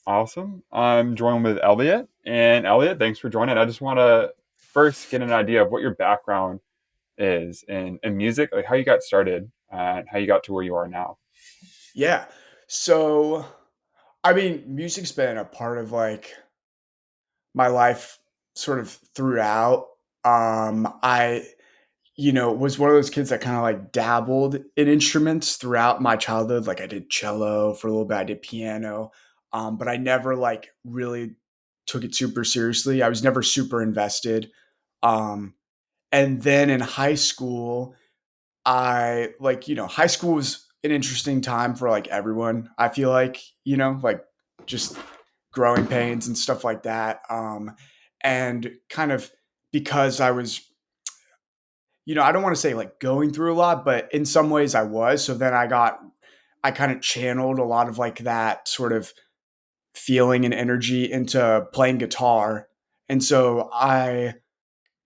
Awesome. I'm joined with Elliot. And Elliot, thanks for joining. I just want to first get an idea of what your background is in music, like how you got started and how you got to where you are now. Yeah. So, I mean, music's been a part of my life sort of throughout. I was one of those kids that kind of like dabbled in instruments throughout my childhood. Like I did cello for a little bit, I did piano. But I never like really took it super seriously. I was never super invested. Um, and then in high school, high school was an interesting time for like everyone. I feel like, like just growing pains and stuff like that. And kind of because I was, I don't want to say like going through a lot, but in some ways I was. So then I kind of channeled a lot of like that sort of feeling and energy into playing guitar. And so I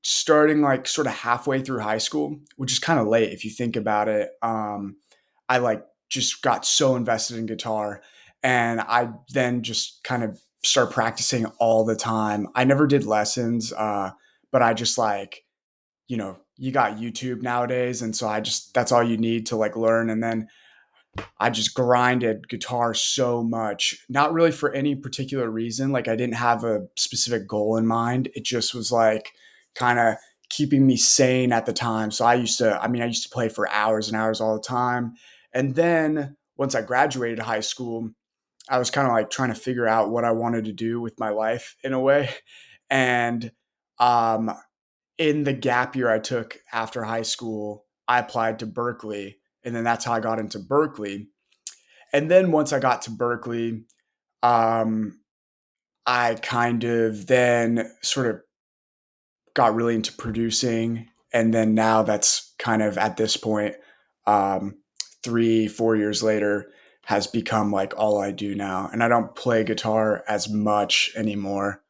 starting like sort of halfway through high school, which is kind of late if you think about it. I like just got so invested in guitar, and I then just kind of start practicing all the time. I never did lessons, but I just like, you got YouTube nowadays, and so I just that's all you need to like learn. And then I just grinded guitar so much, not really for any particular reason. Like I didn't have a specific goal in mind. It just was like kind of keeping me sane at the time. So I used to play for hours and hours all the time. And then once I graduated high school, I was kind of like trying to figure out what I wanted to do with my life in a way. And um, in the gap year I took after high school, I applied to Berkeley. And then that's how I got into Berkeley. And then once I got to Berkeley, um, I kind of then sort of got really into producing. And then now that's kind of at this point, um, 3, 4 years later, has become like all I do now. And I don't play guitar as much anymore.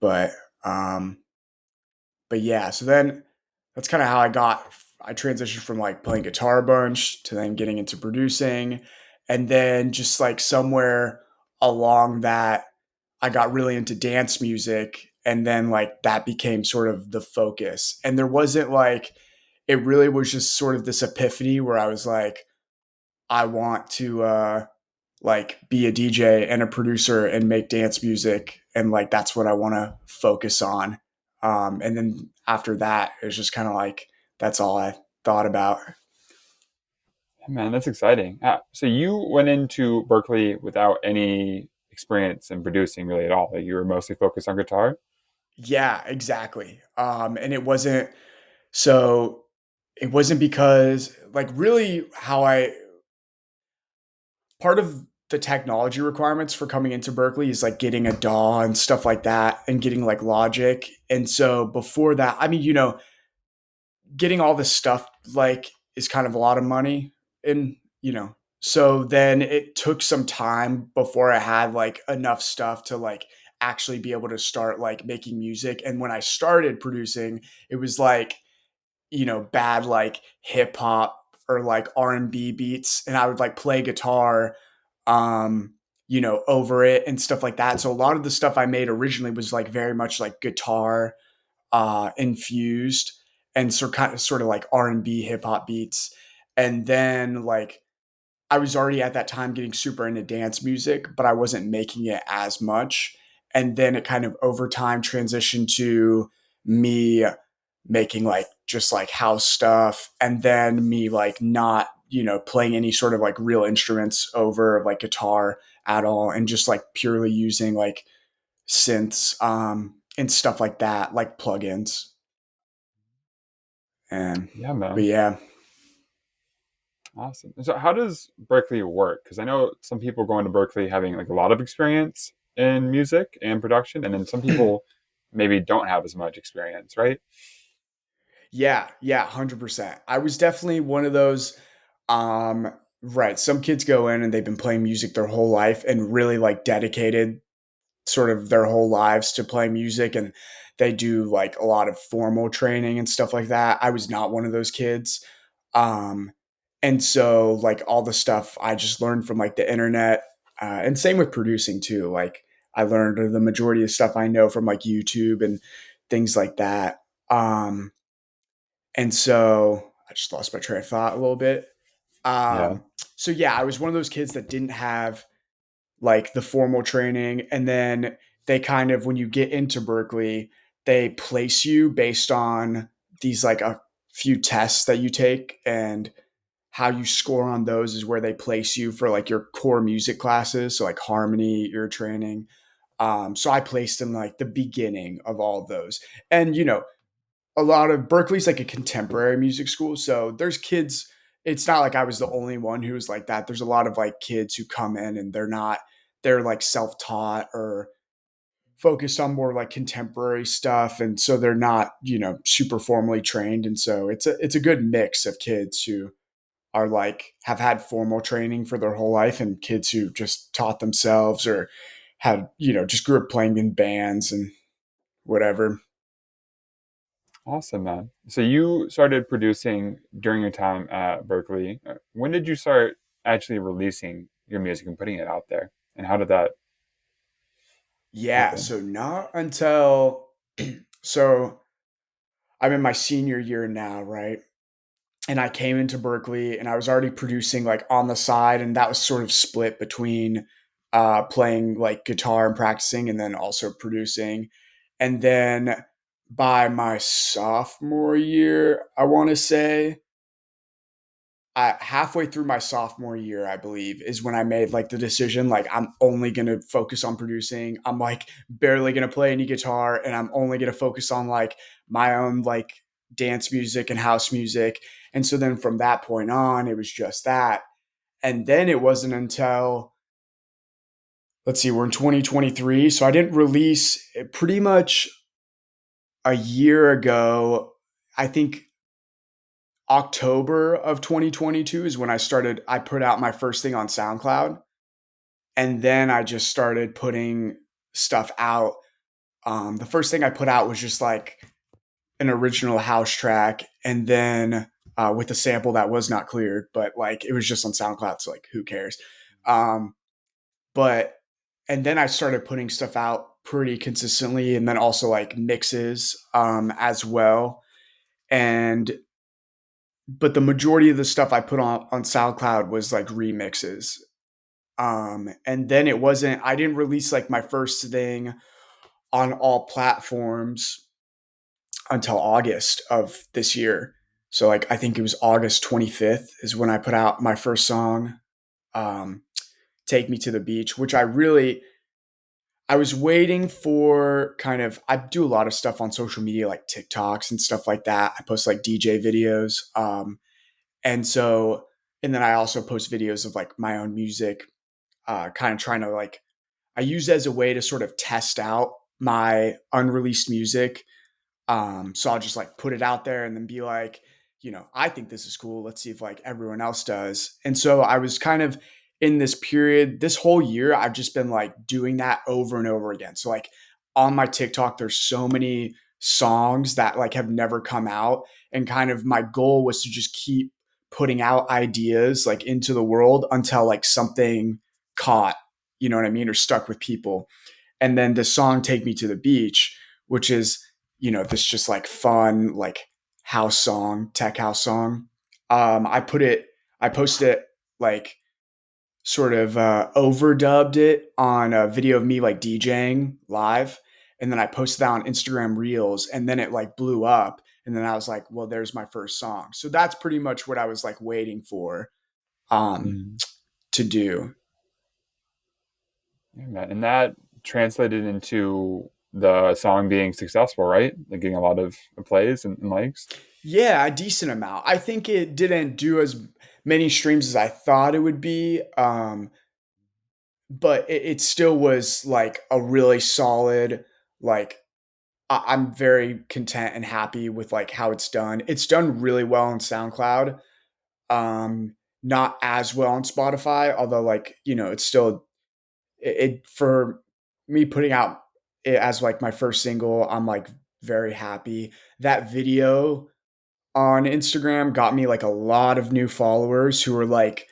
But um, but yeah, so then that's kind of how I transitioned from like playing guitar a bunch to then getting into producing. And then just like somewhere along that, I got really into dance music. And then like that became sort of the focus. And there wasn't like, it really was just sort of this epiphany where I was like, I want to like be a DJ and a producer and make dance music, and like that's what I want to focus on. And then after that, it was just kind of like that's all I thought about. Man, that's exciting. So you went into Berkeley without any experience in producing really at all. Like you were mostly focused on guitar. Yeah, exactly. And so it wasn't because like really how I part of the technology requirements for coming into Berkeley is like getting a DAW and stuff like that and getting like Logic. And so before that, I mean, getting all this stuff like is kind of a lot of money, and so then it took some time before I had like enough stuff to like actually be able to start like making music. And when I started producing, it was like, bad like hip hop or like R&B beats, and I would like play guitar over it and stuff like that. So a lot of the stuff I made originally was like very much like guitar infused, and sort of like R&B hip hop beats. And then like I was already at that time getting super into dance music, but I wasn't making it as much. And then it kind of over time transitioned to me making like just like house stuff, and then me like not, playing any sort of like real instruments over like guitar at all, and just like purely using like synths and stuff like that, like plugins. And Yeah, but man. yeah, Awesome. So how does Berkeley work? Because I know some people go into Berkeley having like a lot of experience in music and production, and then some people maybe don't have as much experience, right? yeah, 100%. I was definitely one of those. Right. Some kids go in and they've been playing music their whole life and really like dedicated sort of their whole lives to play music, and they do like a lot of formal training and stuff like that. I was not one of those kids. Um, and so like all the stuff I just learned from like the internet. And same with producing too. Like I learned the majority of stuff I know from like YouTube and things like that. Um, and so I just lost my train of thought a little bit. Yeah. So yeah, I was one of those kids that didn't have like the formal training. And then they kind of, when you get into Berkeley, they place you based on these like a few tests that you take, and how you score on those is where they place you for like your core music classes. So like harmony, ear training. So I placed in like the beginning of all of those. And, a lot of Berkeley's like a contemporary music school. So there's kids, it's not like I was the only one who was like that. There's a lot of like kids who come in and they're like self taught or focused on more like contemporary stuff. And so they're not, super formally trained. And so it's a good mix of kids who are like have had formal training for their whole life and kids who just taught themselves or had, just grew up playing in bands and whatever. Awesome, man. So you started producing during your time at Berkeley. When did you start actually releasing your music and putting it out there? And how did that Yeah, happen? so not until so I'm in my senior year now, right? And I came into Berkeley and I was already producing like on the side, and that was sort of split between playing like guitar and practicing and then also producing. And then by my sophomore year, I want to say halfway through my sophomore year, I believe, is when I made like the decision, like I'm only gonna focus on producing. I'm like barely gonna play any guitar, and I'm only gonna focus on like my own like dance music and house music. And so then from that point on, it was just that. And then it wasn't until, let's see, we're in 2023, so I didn't release pretty much a year ago. I think October of 2022 is when I put out my first thing on SoundCloud. And then I just started putting stuff out. The first thing I put out was just like an original house track, and then with a sample that was not cleared, but like it was just on SoundCloud, so like who cares? Um, but and then I started putting stuff out pretty consistently, and then also like mixes as well. And but the majority of the stuff I put on SoundCloud was like remixes. And then I didn't release like my first thing on all platforms until August of this year. So like I think it was August 25th is when I put out my first song, um, Take Me to the Beach, which I was waiting for. Kind of I do a lot of stuff on social media like TikToks and stuff like that. I post like DJ videos. And so and then I also post videos of like my own music, kind of trying to like I use it as a way to sort of test out my unreleased music. So I'll just like put it out there and then be like, I think this is cool. Let's see if like everyone else does. And so I was kind of in this period, this whole year, I've just been like doing that over and over again. So like on my TikTok, there's so many songs that like have never come out. And kind of my goal was to just keep putting out ideas like into the world until like something caught, you know what I mean, or stuck with people. And then the song Take Me to the Beach, which is, this just like fun, like house song, tech house song. I posted it like sort of overdubbed it on a video of me like DJing live. And then I posted that on Instagram Reels, and then it like blew up. And then I was like, well, there's my first song. So that's pretty much what I was like waiting for um, Mm. to do. Yeah, man. And that translated into the song being successful, right? Like getting a lot of plays and likes. Yeah, a decent amount. I think it didn't do as many streams as I thought it would be. But it still was like a really solid, like I'm very content and happy with like how it's done. It's done really well on SoundCloud. Not as well on Spotify, although like, it's still for me putting out it as like my first single, I'm like very happy. That video on Instagram got me like a lot of new followers who are like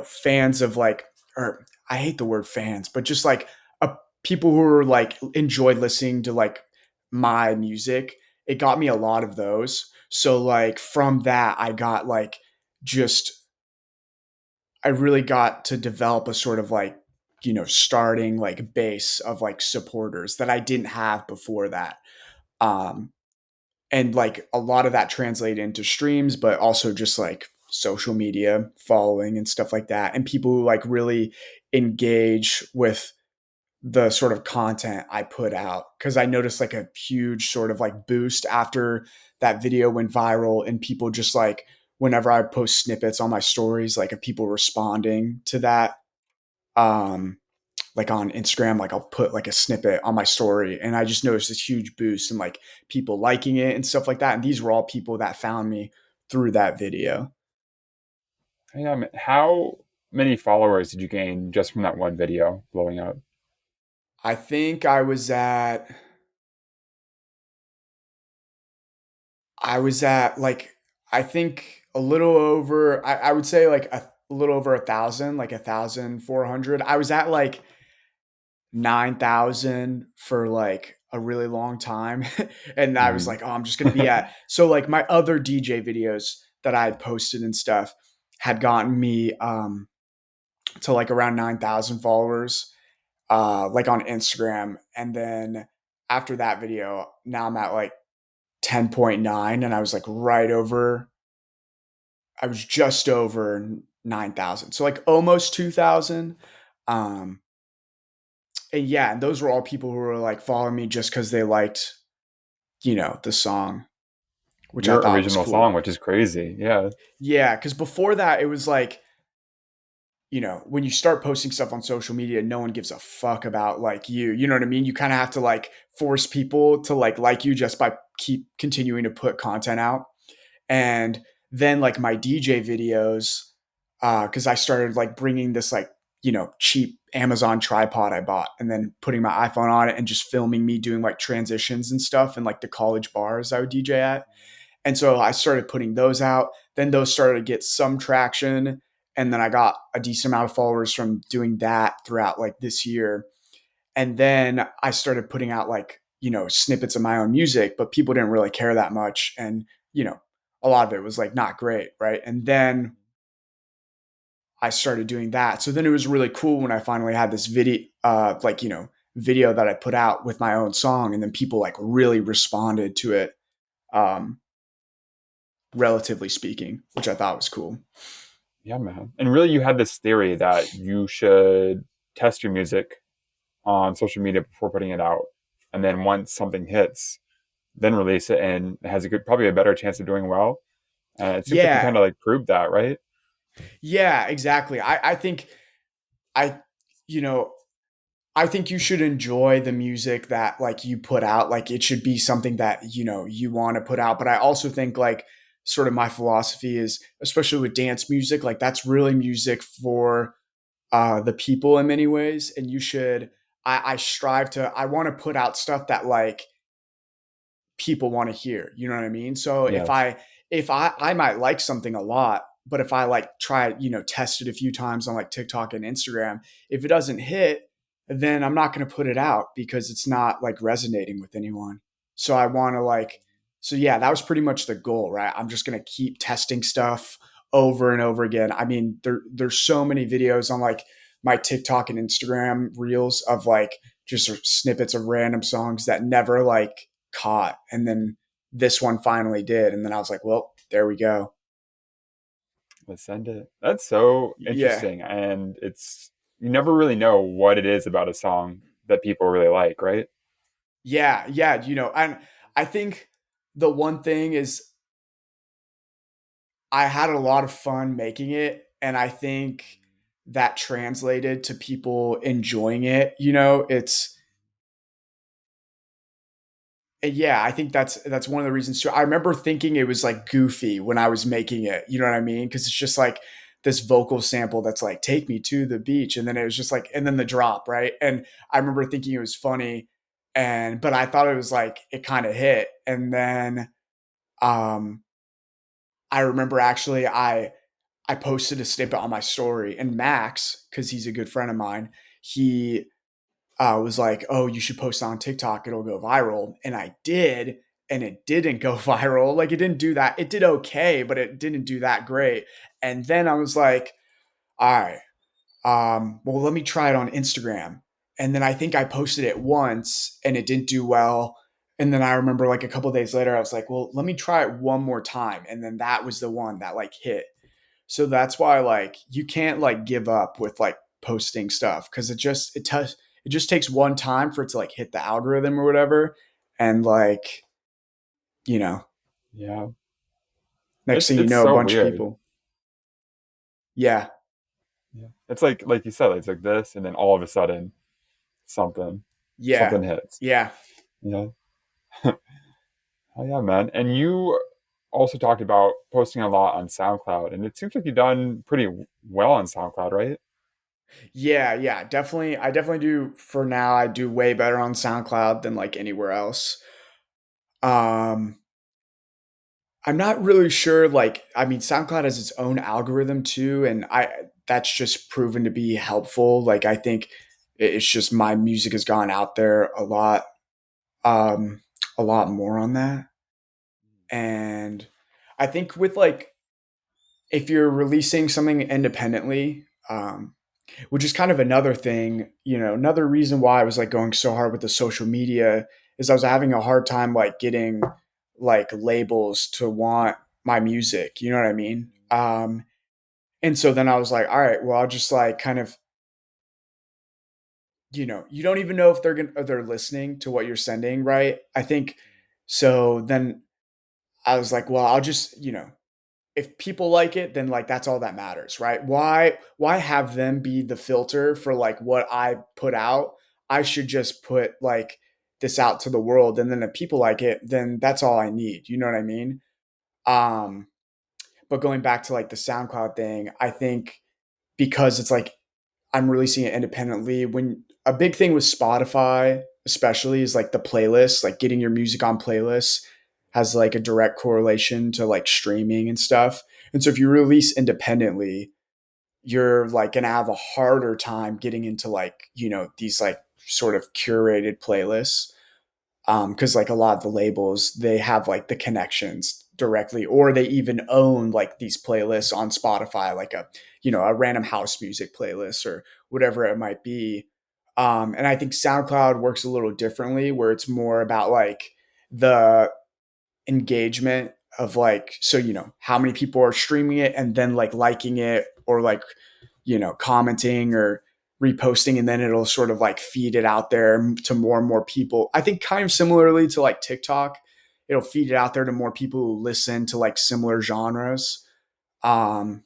fans of like or I hate the word fans, but just like people who are like enjoyed listening to like my music. It got me a lot of those. So like from that, I got like just I really got to develop a sort of like, starting like base of like supporters that I didn't have before that. Um, and like a lot of that translated into streams, but also just like social media following and stuff like that. And people who like really engage with the sort of content I put out. Cause I noticed like a huge sort of like boost after that video went viral and people just like, whenever I post snippets on my stories, like of people responding to that, um, like on Instagram, like I'll put like a snippet on my story and I just noticed this huge boost and like people liking it and stuff like that. And these were all people that found me through that video. Yeah, man. How many followers did you gain just from that one video blowing up? I think I was at like, I think a little over, I would say like a little over 1,000, like 1,400. I was at like 9,000 for like a really long time. And I was Hmm. like, oh, I'm just going to be at, so like my other DJ videos that I had posted and stuff had gotten me, to like around 9,000 followers, like on Instagram. And then after that video, now I'm at like 10.9 and I was like right over, I was just over 9,000. So like almost 2,000. Um, and yeah, and those were all people who were like following me just because they liked, the song, which I Your thought was original song, cool. which is crazy. Yeah. Yeah, because before that, it was like, when you start posting stuff on social media, no one gives a fuck about like you. You know what I mean? You kind of have to like force people to like you just by keep continuing to put content out. And then like my DJ videos, because I started like bringing this like, cheap Amazon tripod I bought and then putting my iPhone on it and just filming me doing like transitions and stuff and like the college bars I would DJ at. And so I started putting those out. Then those started to get some traction. And then I got a decent amount of followers from doing that throughout like this year. And then I started putting out like, snippets of my own music, but people didn't really care that much. And, a lot of it was like not great. Right. And then I started doing that. So then it was really cool when I finally had this video that I put out with my own song. And then people like really responded to it. Um, Relatively speaking, which I thought was cool. Yeah, man. And really, you had this theory that you should test your music on social media before putting it out. And then once something hits, then release it and it has a good, probably a better chance of doing well. And it seems like you Yeah, kind of like proved that, right? yeah, exactly. I think I, you know, I think you should enjoy the music that like you put out. Like it should be something that, you want to put out. But I also think like sort of my philosophy is, especially with dance music, like that's really music for the people in many ways. And you should, I want to put out stuff that like people want to hear. You know what I mean? So Yes. if I might like something a lot, but if I like try, test it a few times on like TikTok and Instagram, if it doesn't hit, then I'm not going to put it out because it's not like resonating with anyone. So I want to like, so yeah, that was pretty much the goal, right? I'm just going to keep testing stuff over and over again. I mean, there's so many videos on like my TikTok and Instagram reels of like just snippets of random songs that never like caught. And then this one finally did. And then I was like, well, there we go. Let's send it. That's so Yeah. interesting. And it's, you never really know what it is about a song that people really like, right? Yeah. Yeah. And I think the one thing is I had a lot of fun making it. And I think that translated to people enjoying it. Yeah, I think that's one of the reasons too. I remember thinking it was like goofy when I was making it. You know what I mean? Because it's just like this vocal sample that's like "Take me to the beach," and then it was just like, and then the drop, right? And I remember thinking it was funny, and but I thought it was like it kind of hit, and then um, I remember actually I posted a snippet on my story, and Max, because he's a good friend of mine, he was like, "Oh, you should post on TikTok; it'll go viral." And I did, and it didn't go viral. Like it didn't do that. It did okay, but it didn't do that great. And then I was like, "All right, well, let me try it on Instagram." And then I think I posted it once, and it didn't do well. And then I remember like a couple days later, I was like, "Well, let me try it one more time." And then that was the one that like hit. So that's why like you can't like give up with like posting stuff because it just takes one time for it to like hit the algorithm or whatever, and like you know Yeah. next thing you It's know, a so bunch of weird. people. Yeah, Yeah. It's like you said, it's like this, and then all of a sudden something yeah, something hits. yeah, Yeah. Oh yeah, man. And you also talked about posting a lot on SoundCloud, and it seems like you've done pretty well on SoundCloud, right? yeah. Definitely, I definitely do. For now, I do way better on SoundCloud than like anywhere else. Um, I'm not really sure. Like, I mean, SoundCloud has its own algorithm too, and I that's just proven to be helpful. Like, I think it's just my music has gone out there um, a lot more on that. And I think with like if you're releasing something independently, which is kind of another thing, another reason why I was like going so hard with the social media is I was having a hard time like getting like labels to want my music. You know what I mean? And so then I was like, all right, well, I'll just like kind of, you don't even know if they're listening to what you're sending, right? I think so. Then I was like, well, I'll just, if people like it, then like that's all that matters, right? Why have them be the filter for like what I put out? I should just put like this out to the world, and then if people like it, then that's all I need. You know what I mean? Um, but going back to like the SoundCloud thing, I think because it's like I'm releasing it independently. When a big thing with Spotify, especially, is like the playlist, like getting your music on playlists has like a direct correlation to like streaming and stuff. And so if you release independently, you're like gonna have a harder time getting into like, these like sort of curated playlists. Because like a lot of the labels, they have like the connections directly, or they even own like these playlists on Spotify, like a random house music playlist or whatever it might be. And I think SoundCloud works a little differently, where it's more about like the engagement of like, so how many people are streaming it and then like liking it, or like commenting or reposting, and then it'll sort of like feed it out there to more and more people. I think kind of similarly to like TikTok, it'll feed it out there to more people who listen to like similar genres. Um,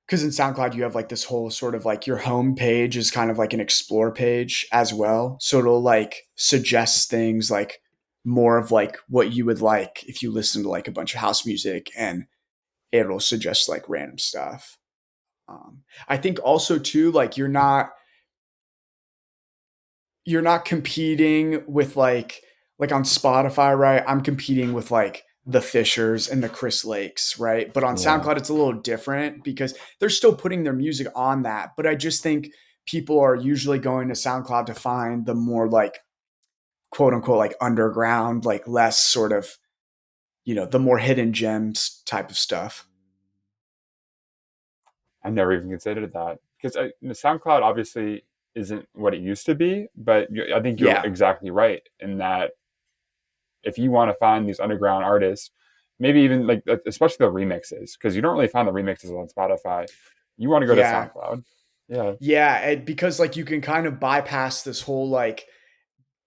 because in SoundCloud you have like this whole sort of like your home page is kind of like an explore page as well. So it'll like suggest things like more of like what you would like if you listen to like a bunch of house music, and it'll suggest like random stuff. I think also too, like you're not competing with like on Spotify, right? I'm competing with like the Fishers and the Chris Lakes, right? But on Yeah. SoundCloud, it's a little different because they're still putting their music on that. But I just think people are usually going to SoundCloud to find the more like quote unquote like underground, like less sort of, the more hidden gems type of stuff. I never even considered that because SoundCloud obviously isn't what it used to be, but I think you're Yeah. exactly right in that if you want to find these underground artists, maybe even like especially the remixes, because you don't really find the remixes on Spotify. You want to go to Yeah. SoundCloud. Yeah. Yeah. Because like you can kind of bypass this whole like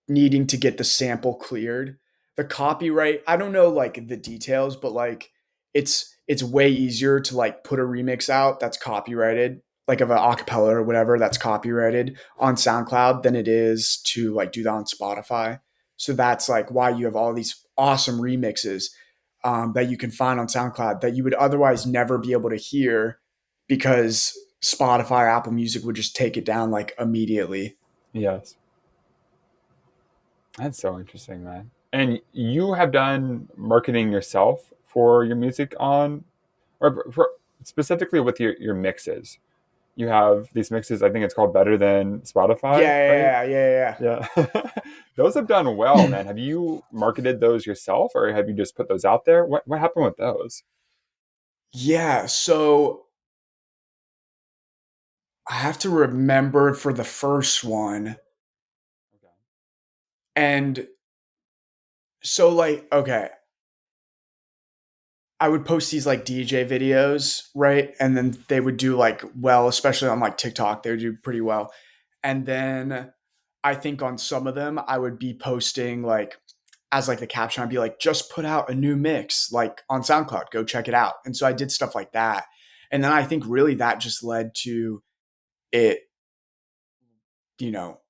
needing to get the sample cleared. The copyright, I don't know like the details, but like it's way easier to like put a remix out that's copyrighted, like of an acapella or whatever that's copyrighted on SoundCloud than it is to like do that on Spotify. So that's like why you have all these awesome remixes that you can find on SoundCloud that you would otherwise never be able to hear because Spotify or Apple Music would just take it down like immediately. Yes. That's so interesting, man. And you have done marketing yourself for your music on, or specifically with your mixes. You have these mixes. I think it's called Better Than Spotify, right? Yeah, yeah, yeah, Yeah. Those have done well, yeah. man. Have you marketed those yourself or have you just put those out there? What happened with those? Yeah, so I have to remember for the first one. Okay. And so, like, okay, I would post these like DJ videos, right? And then they would do like well, especially on like TikTok, they would do pretty well. And then I think on some of them, I would be posting like as like the caption, I'd be like, just put out a new mix like on SoundCloud, go check it out. And so I did stuff like that. And then I think really that just led to it, you know,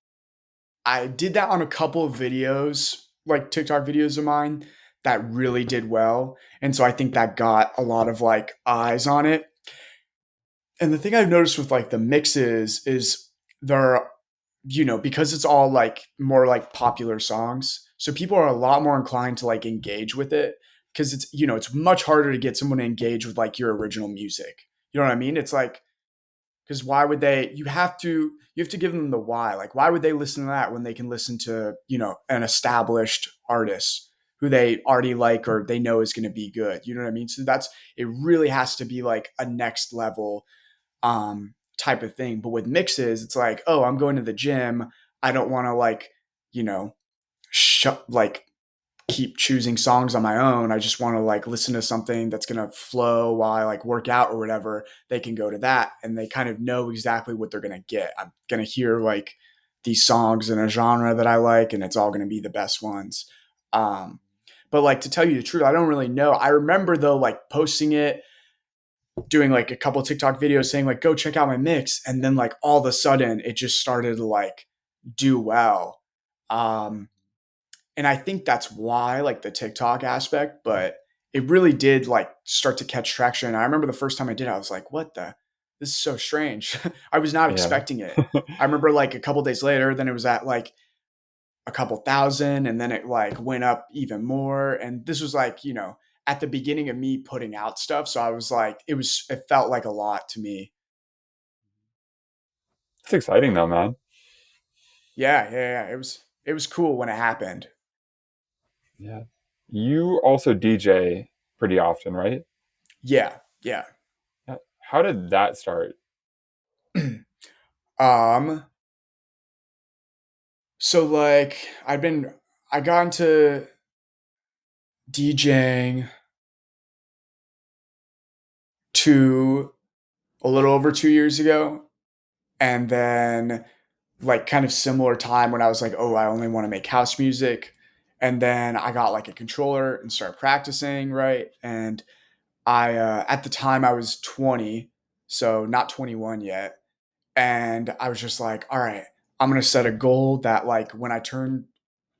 I did that on a couple of videos, like TikTok videos of mine that really did well. And so I think that got a lot of like eyes on it. And the thing I've noticed with like the mixes is they're, because it's all like more like popular songs. So people are a lot more inclined to like engage with it because it's much harder to get someone to engage with like your original music. You know what I mean? It's like, because why would they, you have to give them the why. Like, why would they listen to that when they can listen to, an established artist who they already like or they know is going to be good? You know what I mean? So it really has to be like a next level type of thing. But with mixes, it's like, oh, I'm going to the gym. I don't want to like, you know, like keep choosing songs on my own. I just want to like listen to something that's going to flow while I like work out or whatever. They can go to that and they kind of know exactly what they're going to get. I'm going to hear like these songs in a genre that I like and it's all going to be the best ones. Um, but like to tell you the truth, I don't really know. I remember though, like posting it, doing like a couple TikTok videos saying like, go check out my mix. And then like all of a sudden it just started to like do well. Um, and I think that's why like the TikTok aspect, but it really did like start to catch traction. I remember the first time I did, I was like, what the, this is so strange. I was not Yeah. expecting it. I remember like a couple days later, then it was at like a couple thousand and then it like went up even more. And this was like, at the beginning of me putting out stuff. So I was like, it felt like a lot to me. It's exciting though, man. Yeah, yeah, yeah. It was cool when it happened. Yeah. You also DJ pretty often, right? Yeah, yeah. How did that start? um So like I got into DJing a little over 2 years ago. And then like kind of similar time when I was like, oh, I only want to make house music. And then I got like a controller and started practicing, right? And I at the time I was 20, so not 21 yet. And I was just like, all right, I'm gonna set a goal that like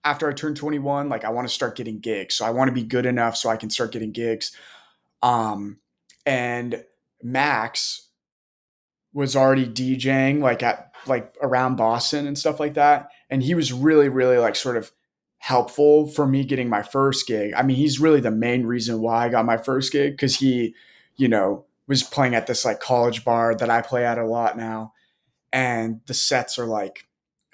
after I turn 21, like I want to start getting gigs. So I want to be good enough so I can start getting gigs. Um, and Max was already DJing like at like around Boston and stuff like that. And he was really, really like sort of helpful for me getting my first gig. I mean, he's really the main reason why I got my first gig because he, was playing at this like college bar that I play at a lot now and the sets are like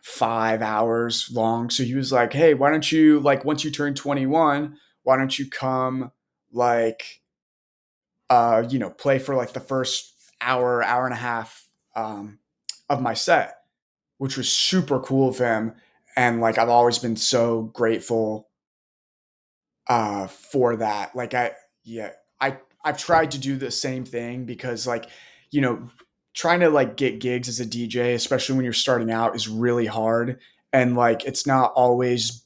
5 hours long. So he was like, "Hey, why don't you like once you turn 21, why don't you come like play for like the first hour, hour and a half of my set," which was super cool of him. And like I've always been so grateful for that. Like yeah, I've tried to do the same thing because like, you know, trying to like get gigs as a DJ, especially when you're starting out, is really hard. And like it's not always,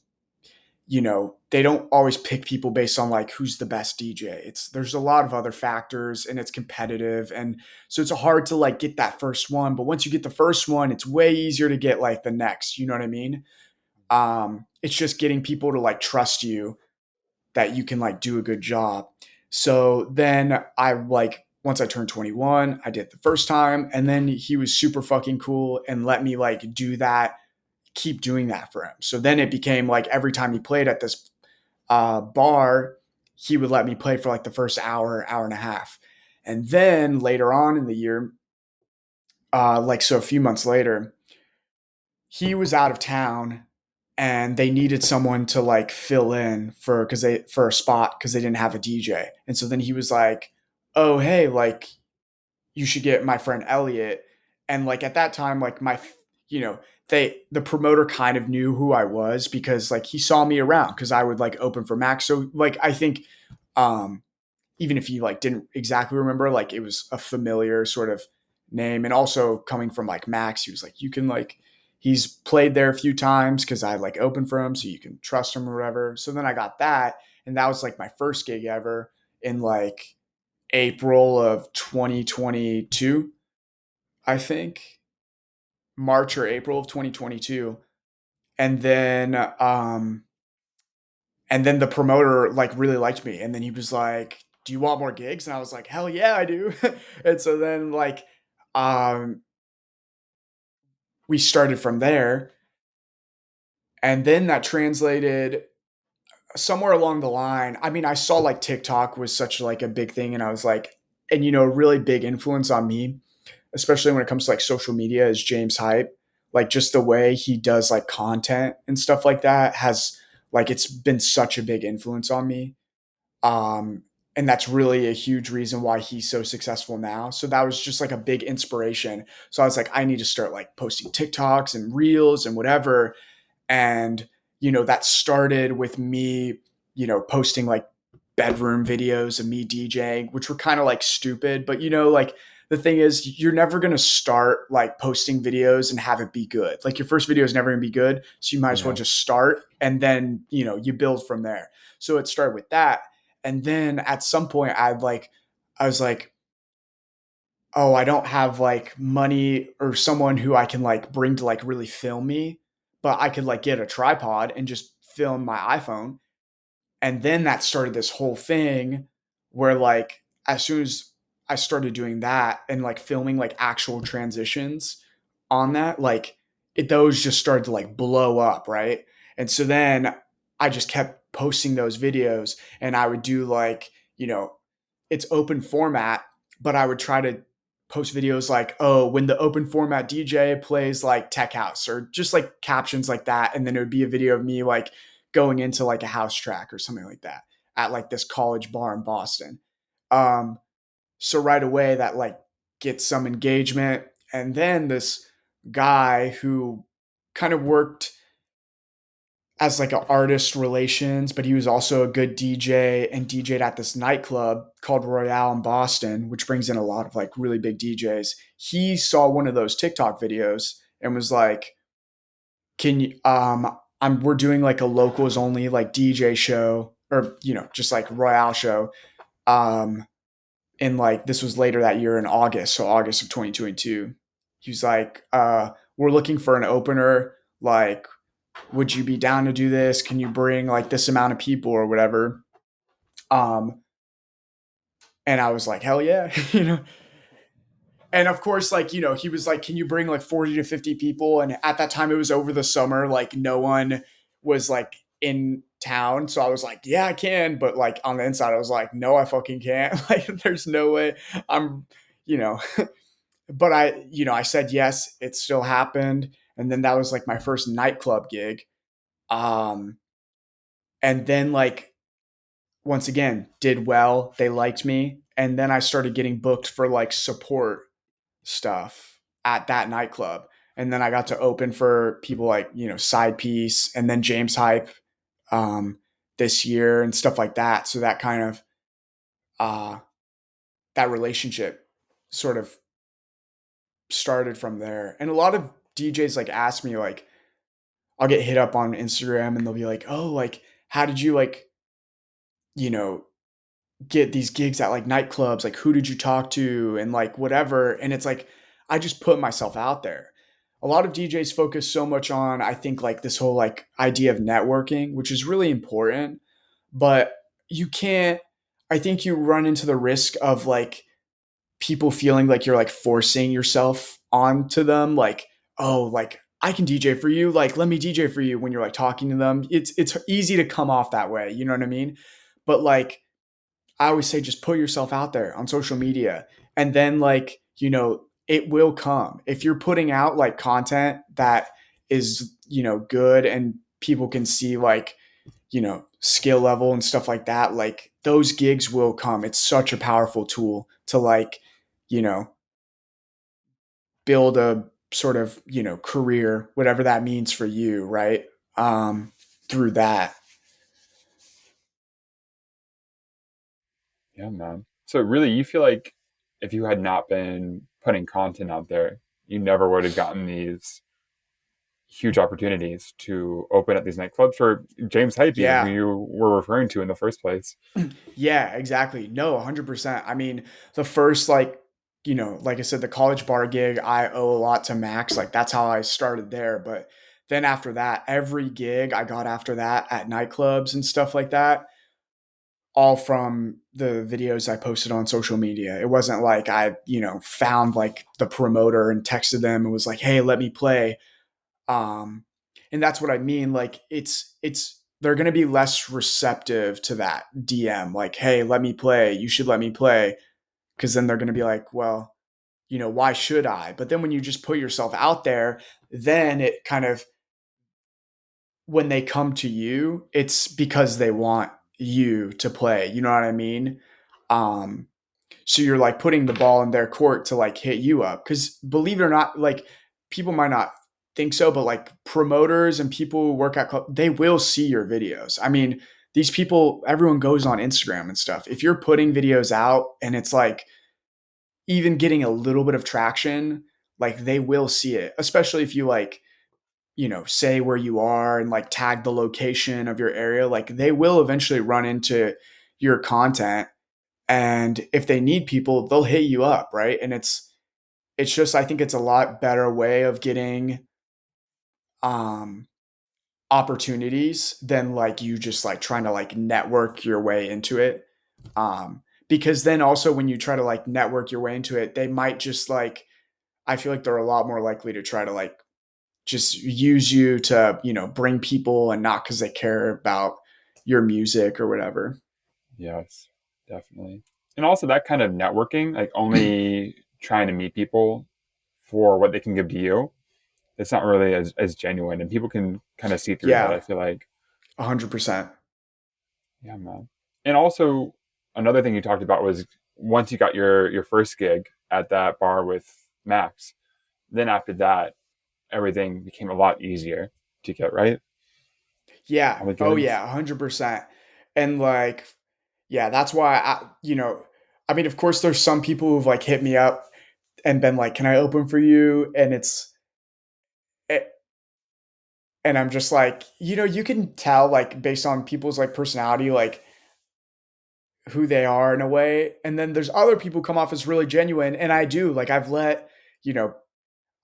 they don't always pick people based on like who's the best DJ. There's a lot of other factors and it's competitive. And so it's hard to like get that first one. But once you get the first one, it's way easier to get like the next. You know what I mean? It's just getting people to like trust you that you can like do a good job. So then I like once I turned 21, I did the first time and then he was super fucking cool and let me like do that, keep doing that for him. So then it became like every time he played at this bar, he would let me play for like the first hour, hour and a half. And then later on in the year, so a few months later, he was out of town and they needed someone to like fill in for a spot because they didn't have a DJ. And so then he was like, "Oh, hey, like you should get my friend Elliot." And like at that time, like you know, the promoter kind of knew who I was because like he saw me around because I would like open for Max. So like I think um even if he like didn't exactly remember, like it was a familiar sort of name. And also coming from like Max, he was like, you can like he's played there a few times because I like opened for him, so you can trust him or whatever. So then I got that, and that was like my first gig ever in like April of 2022, I think. March or April of 2022. And then the promoter like really liked me, and then he was like, "Do you want more gigs?" And I was like, "Hell yeah, I do." And so then like um we started from there, and then that translated somewhere along the line. I mean, I saw like TikTok was such like a big thing, and I was like, and a really big influence on me, especially when it comes to like social media, is James Hype. Like just the way he does like content and stuff like that has like it's been such a big influence on me. Um, and that's really a huge reason why he's so successful now. So that was just like a big inspiration. So I was like, I need to start like posting TikToks and reels and whatever. And, that started with me, posting like bedroom videos of me DJing, which were kind of like stupid. But, like the thing is, you're never going to start like posting videos and have it be good. Like your first video is never going to be good. So you might as well Yeah. just start and then, you build from there. So it started with that. And then at some point, I was like, oh, I don't have like money or someone who I can like bring to like really film me, but I could like get a tripod and just film my iPhone. And then that started this whole thing where like as soon as I started doing that and like filming like actual transitions on that, like those just started to like blow up, right? And so then I just kept posting those videos, and I would do like, it's open format, but I would try to post videos like, oh, when the open format DJ plays like tech house, or just like captions like that. And then it would be a video of me like going into like a house track or something like that at like this college bar in Boston. Um, so right away that like gets some engagement. And then this guy who kind of worked as like an artist relations, but he was also a good DJ and DJ'd at this nightclub called Royale in Boston, which brings in a lot of like really big DJs. He saw one of those TikTok videos and was like, "Can you we're doing like a locals only like DJ show, or just like Royale show." Um and like this was later that year in August, so August of 2022. He was like, we're looking for an opener, like would you be down to do this? Can you bring like this amount of people or whatever? Um, and I was like, hell yeah, And of course, like, he was like, can you bring like 40 to 50 people? And at that time, it was over the summer, like, no one was like in town. So I was like, yeah, I can. But like on the inside, I was like, no, I fucking can't. Like, there's no way I'm, you know, but I said yes, it still happened. And then that was like my first nightclub gig. Um, and then like once again did well, they liked me, and then I started getting booked for like support stuff at that nightclub, and then I got to open for people like Side Piece and then James Hype um this year and stuff like that. So that kind of uh that relationship sort of started from there. And a lot of DJs like ask me, like I'll get hit up on Instagram and they'll be like, oh, like how did you like you know get these gigs at like nightclubs, like who did you talk to and like whatever. And it's like I just put myself out there. A lot of DJs focus so much on, I think, like this whole like idea of networking, which is really important, but you can't, I think you run into the risk of like people feeling like you're like forcing yourself onto them, like, oh, like I can DJ for you, like let me DJ for you. When you're like talking to them, it's easy to come off that way, you know what I mean? But like I always say just put yourself out there on social media, and then like, it will come. If you're putting out like content that is, good, and people can see like, skill level and stuff like that, like those gigs will come. It's such a powerful tool to like, you know, build a sort of, career, whatever that means for you, right? Through that. Yeah, man. So really, you feel like if you had not been putting content out there, you never would have gotten these huge opportunities to open up these nightclubs for James Hype, even who Yeah. you were referring to in the first place. Yeah, exactly. No, 100%. I mean, the first, like, like I said, the college bar gig, I owe a lot to Max. Like, that's how I started there. But then after that, every gig I got after that at nightclubs and stuff like that, all from the videos I posted on social media. It wasn't like I, found like the promoter and texted them and was like, hey, let me play. Um, and that's what I mean. Like, they're going to be less receptive to that DM, like, hey, let me play. You should let me play. Cause then they're going to be like, well, why should I? But then when you just put yourself out there, then it kind of, when they come to you, it's because they want you to play. You know what I mean? Um, so you're like putting the ball in their court to like hit you up. Cause believe it or not, like people might not think so, but like promoters and people who work at club, they will see your videos. I mean, these people, everyone goes on Instagram and stuff. If you're putting videos out and it's like even getting a little bit of traction, like they will see it, especially if you like, say where you are and like tag the location of your area. Like they will eventually run into your content, and if they need people, they'll hit you up, right? And it's just, I think it's a lot better way of getting um opportunities than like you just like trying to like network your way into it. Because then also when you try to like network your way into it, they might just like, I feel like they're a lot more likely to try to like just use you to, bring people, and not because they care about your music or whatever. Yes, definitely. And also that kind of networking, like only trying to meet people for what they can give to you, it's not really as genuine, and people can kind of see through that, Yeah, I feel like. 100%. Yeah, man. And also another thing you talked about was once you got your first gig at that bar with Max, then after that, everything became a lot easier to get, right? Yeah. All the Oh gigs. yeah, 100%. And like, yeah, that's why I mean, of course there's some people who've like hit me up and been like, "Can I open for you?" And it, and I'm just like, you can tell like based on people's like personality, like who they are in a way. And then there's other people come off as really genuine, and I do like I've let, you know,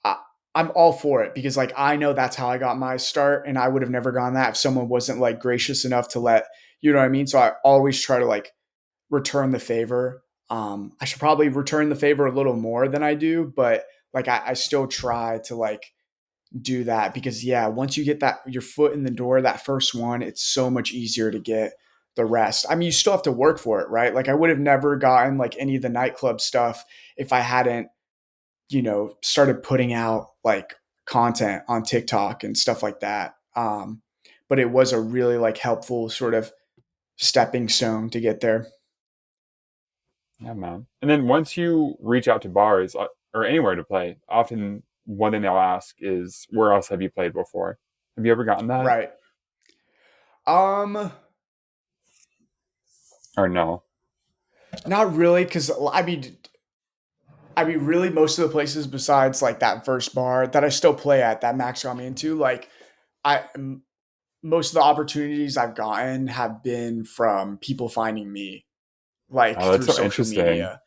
I, I'm all for it because like I know that's how I got my start, and I would have never gone that if someone wasn't like gracious enough to let, you know what I mean? So I always try to like return the favor. I should probably return the favor a little more than I do, but like I still try to like do that because yeah, once you get that your foot in the door, that first one, it's so much easier to get the rest. I mean, you still have to work for it, right? Like I would have never gotten like any of the nightclub stuff if I hadn't, started putting out like content on TikTok and stuff like that. But it was a really like helpful sort of stepping stone to get there. Yeah, man. And then once you reach out to bars or anywhere to play, often one thing they'll ask is, where else have you played before? Have you ever gotten that? Right. Um, Or no? Not really, because I mean, really, most of the places besides like that first bar that I still play at that Max got me into, like most of the opportunities I've gotten have been from people finding me like Oh, that's through so social interesting. media.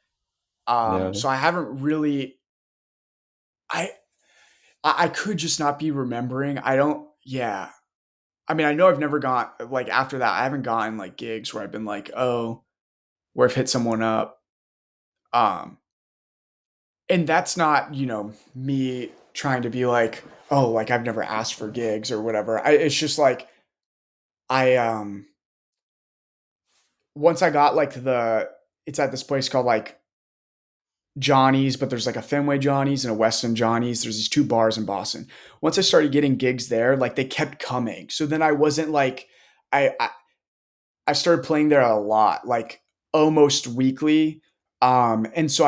Yeah. So I haven't really, I I could just not be remembering. I don't. Yeah. I mean, I know I've never got like after that. I haven't gotten like gigs where I've been like, oh, where I've hit someone up. Um, and that's not, me trying to be like, oh, like I've never asked for gigs or whatever. It's just like I once I got like it's at this place called like Johnny's, but there's like a Fenway Johnny's and a Weston Johnny's. There's these two bars in Boston. Once I started getting gigs there, like they kept coming. So then I wasn't like I I, I started playing there a lot, like almost weekly. And so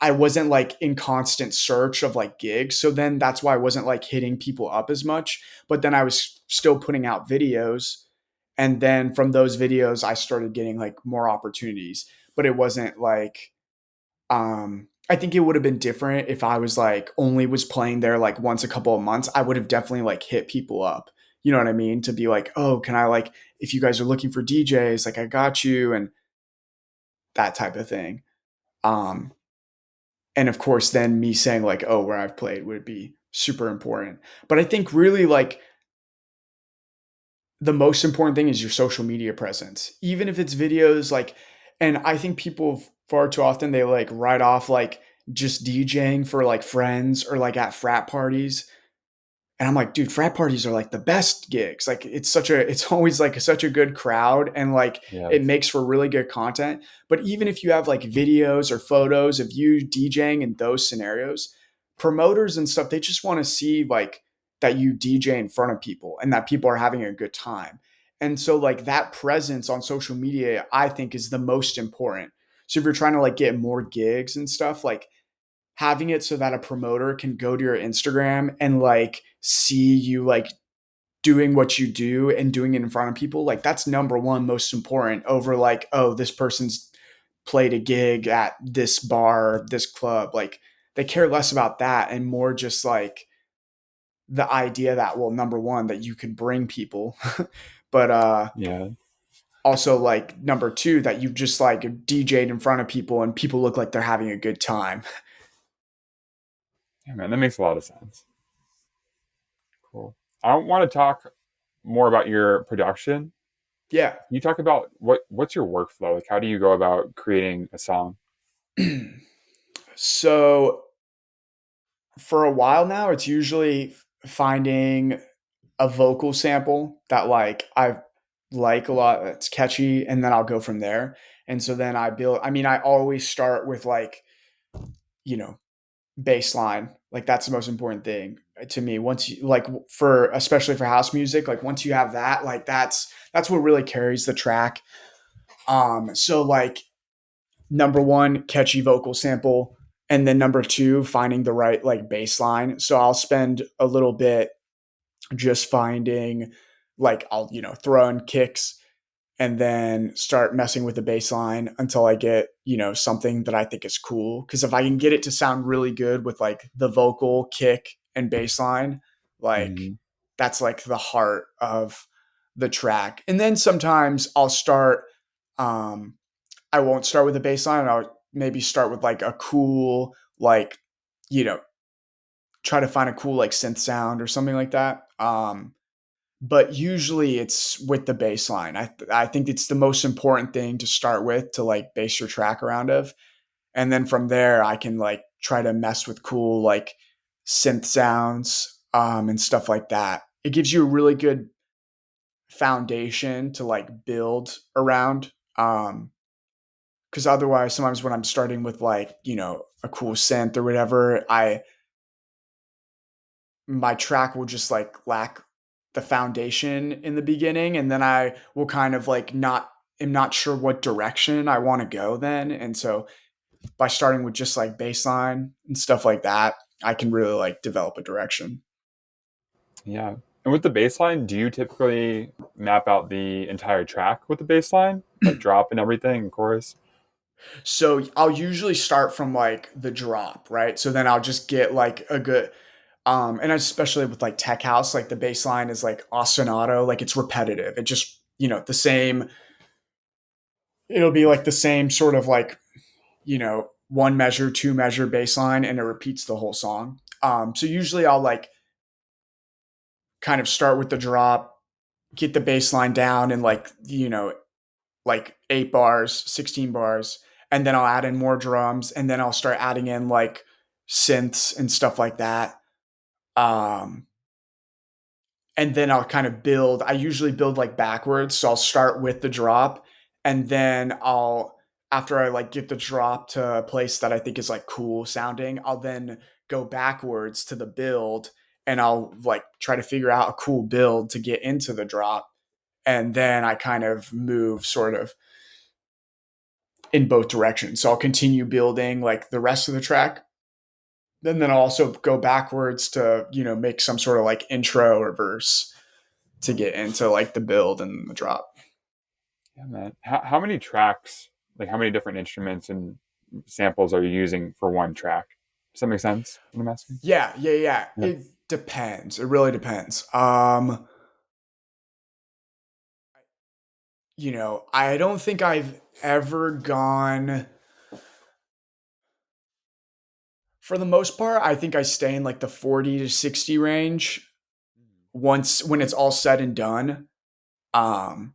I wasn't like in constant search of like gigs. So then that's why I wasn't like hitting people up as much. But then I was still putting out videos. And then from those videos, I started getting like more opportunities. But it wasn't like I think it would have been different if I was like only was playing there like once a couple of months. I would have definitely like hit people up. You know what I mean? To be like, oh, can I like if you guys are looking for DJs, like I got you and that type of thing. Um, and of course, then me saying like, oh, where I've played would be super important. But I think really like the most important thing is your social media presence, even if it's videos like, and I think people far too often they like write off like just DJing for like friends or like at frat parties. And I'm like, dude, frat parties are like the best gigs. Like it's always like such a good crowd and like it Yes. makes for really good content. But even if you have like videos or photos of you DJing in those scenarios, promoters and stuff, they just want to see like that you DJ in front of people and that people are having a good time. And so like that presence on social media, I think is the most important. So if you're trying to like get more gigs and stuff, like having it so that a promoter can go to your Instagram and like see you like doing what you do and doing it in front of people, like that's number one most important over like, oh, this person's played a gig at this bar, this club. Like they care less about that and more just like the idea that, well, number one, that you can bring people, but Yeah. also like number two, that you just like DJ'd in front of people and people look like they're having a good time. Yeah, man, that makes a lot of sense. Cool. I want to talk more about your production. Yeah. Can you talk about what's your workflow? Like, how do you go about creating a song? So for a while now, it's usually finding a vocal sample that like I like a lot, that's catchy, and then I'll go from there. And so then I build. I mean, I always start with like you know bass line. Like that's the most important thing to me. Once you like for especially for house music, like once you have that, like that's what really carries the track. So like number one, catchy vocal sample, and then number two, finding the right like bass line. So I'll spend a little bit just finding like I'll throw in kicks and then start messing with the bass line until I get something that I think is cool. Because if I can get it to sound really good with like the vocal, kick, and bass line, like Hmm. that's like the heart of the track. And then sometimes I'll start. I won't start with the bass line. I'll maybe start with like a cool like you know try to find a cool like synth sound or something like that. But usually it's with the bass line. I think it's the most important thing to start with to like base your track around of, and then from there I can like try to mess with cool like synth sounds and stuff like that. It gives you a really good foundation to like build around. Because otherwise, sometimes when I'm starting with like a cool synth or whatever, I my track will just like lack the foundation in the beginning, and then I will kind of like not am not sure what direction I want to go then. And so by starting with just like baseline and stuff like that, I can really like develop a direction. Yeah. And with the bass line, do you typically map out the entire track with the bass line, like drop and everything, chorus? So I'll usually start from like the drop, right? So then I'll just get like a good and especially with like tech house, like the bass line is like ostinato, like it's repetitive. It just, the same, it'll be like the same sort of like one measure, two measure bass line, and it repeats the whole song. So usually I'll like kind of start with the drop, get the bass line down in like, like 8 bars, 16 bars, and then I'll add in more drums, and then I'll start adding in like synths and stuff like that. Um, and then I'll kind of build. I usually build like backwards. So I'll start with the drop, and then I'll after I like get the drop to a place that I think is like cool sounding, I'll then go backwards to the build and I'll like try to figure out a cool build to get into the drop. And then I kind of move sort of in both directions. So I'll continue building like the rest of the track. Then I'll also go backwards to, make some sort of like intro or verse to get into like the build and the drop. Yeah, man. How many tracks, like how many different instruments and samples are you using for one track? Does that make sense? What I'm asking? Yeah, yeah, yeah. Yeah. It depends. It really depends. I don't think I've ever gone for the most part, I think I stay in like the 40 to 60 range once when it's all said and done. Um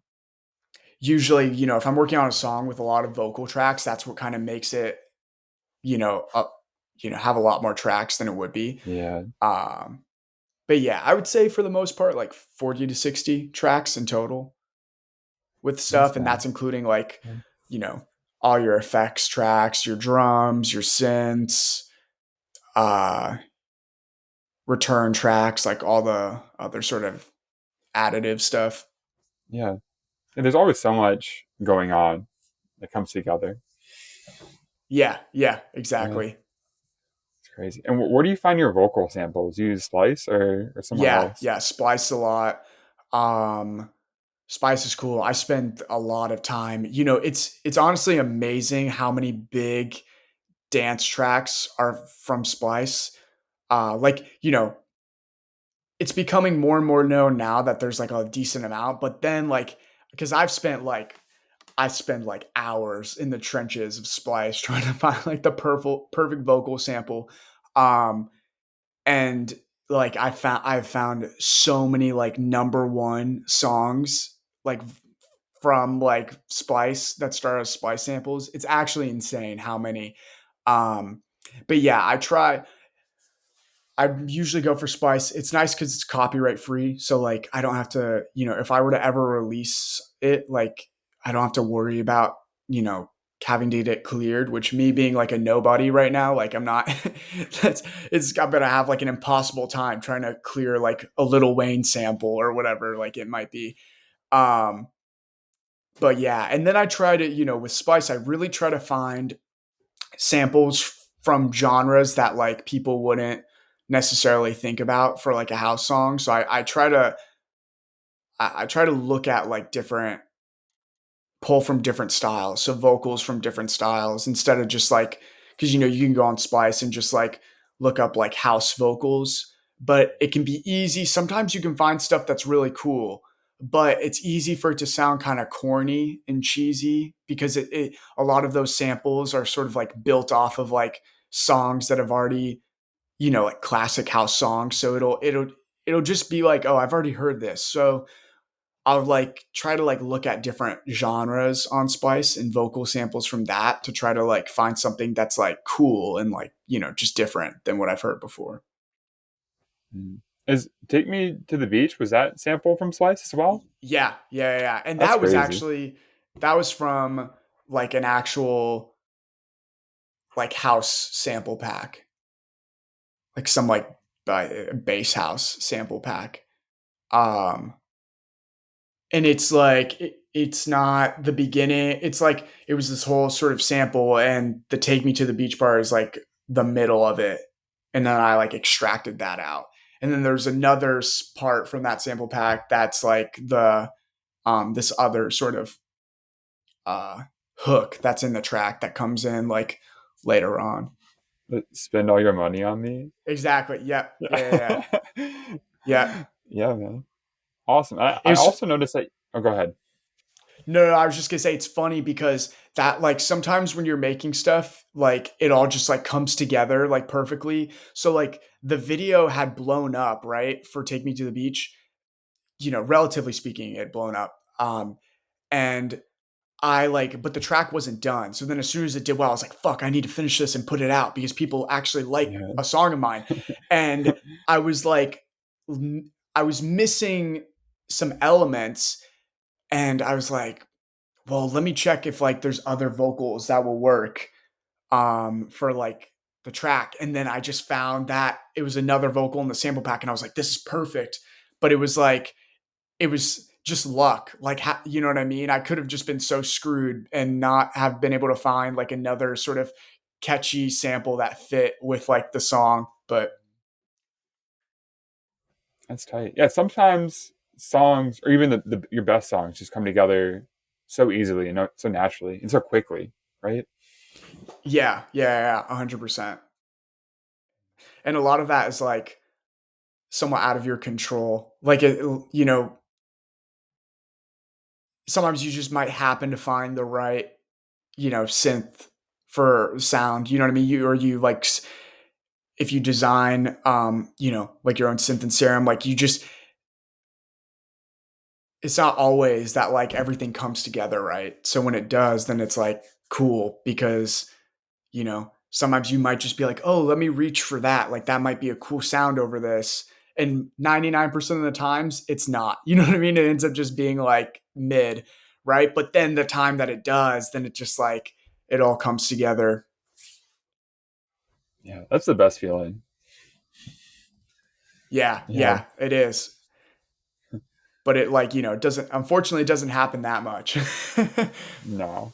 Usually, if I'm working on a song with a lot of vocal tracks, that's what kind of makes it, up, have a lot more tracks than it would be. Yeah. Um but yeah, I would say for the most part like 40 to 60 tracks in total with Nice, stuff, and man. that's including like, Yeah. you know, all your effects tracks, your drums, your synths, uh return tracks, like all the other sort of additive stuff. Yeah. And there's always so much going on that comes together. Yeah, yeah, Yeah. exactly. It's crazy. And where do you find your vocal samples? You use Splice or somewhere Yeah, else? yeah, Splice a lot. Um Spice is cool. I spend a lot of time. It's honestly amazing how many big dance tracks are from Splice. Like, it's becoming more and more known now that there's like a decent amount, but then like because I spend like hours in the trenches of Splice trying to find like the perfect vocal sample. Um and like I've found so many like number one songs like from like Splice that start as Splice samples. It's actually insane how many. Um but yeah, I usually go for Spice. It's nice because it's copyright free. So like I don't have to, if I were to ever release it, like I don't have to worry about, having to get it cleared, which me being like a nobody right now, like I'm not I'm gonna have like an impossible time trying to clear like a Little Wayne sample or whatever, like it might be. Um, but yeah, and then I try to, with Spice, I really try to find samples from genres that like people wouldn't necessarily think about for like a house song. So I try to look at like different pull from different styles, so vocals from different styles instead of just like because you can go on Splice and just like look up like house vocals, but it can be easy. Sometimes you can find stuff that's really cool, but it's easy for it to sound kind of corny and cheesy because a lot of those samples are sort of like built off of like songs that have already like classic house songs. So it'll just be like, oh, I've already heard this. So I'll like try to like look at different genres on Splice and vocal samples from that to try to like find something that's like cool and like, just different than what I've heard before. Mm. Is Take Me to the Beach, was that sample from Splice as well? Yeah, yeah, yeah. And That's crazy. that was from like an actual like house sample pack, like some like bass house sample pack. Um and it's like it's not the beginning. It's like it was this whole sort of sample, and the "Take Me to the Beach" bar is like the middle of it, and then I like extracted that out. And then there's another part from that sample pack that's like the this other sort of uh hook that's in the track that comes in like later on. Spend all your money on me. Exactly. Yep. Yeah. Yeah. Yeah. Yeah. Yeah. Yeah, man. Awesome. It I was also noticed that. Oh, go ahead. No, no, I was just gonna say it's funny because that like sometimes when you're making stuff, like it all just like comes together like perfectly. So like the video had blown up, right? For Take Me to the Beach, relatively speaking, it had blown up. And I like, but the track wasn't done. So then as soon as it did well, I was like, fuck, I need to finish this and put it out because people actually like Yeah. a song of mine. And I was like, I was missing some elements, and I was like, well, let me check if like there's other vocals that will work for like the track. And then I just found that it was another vocal in the sample pack, and I was like, this is perfect. But it was like it was just luck. Like, you know what I mean? I could have just been so screwed and not have been able to find like another sort of catchy sample that fit with like the song. But That's tight. Yeah, sometimes songs or even your best songs just come together so easily and so naturally and so quickly, right? yeah, yeah, yeah, 100%. And a lot of that is like somewhat out of your control. Like, sometimes you just might happen to find the right, synth for sound. You know what I mean? You like if you design, like your own synth and serum, like you just it's not always that like everything comes together right. So when it does, then it's like cool because sometimes you might just be like, oh, let me reach for that. Like that might be a cool sound over this. And 99% of the times it's not. You know what I mean? It ends up just being like mid, right? But then the time that it does, then it just like it all comes together. Yeah, that's the best feeling. Yeah, Yeah, yeah, it is. But it like, it doesn't unfortunately it doesn't happen that much. no.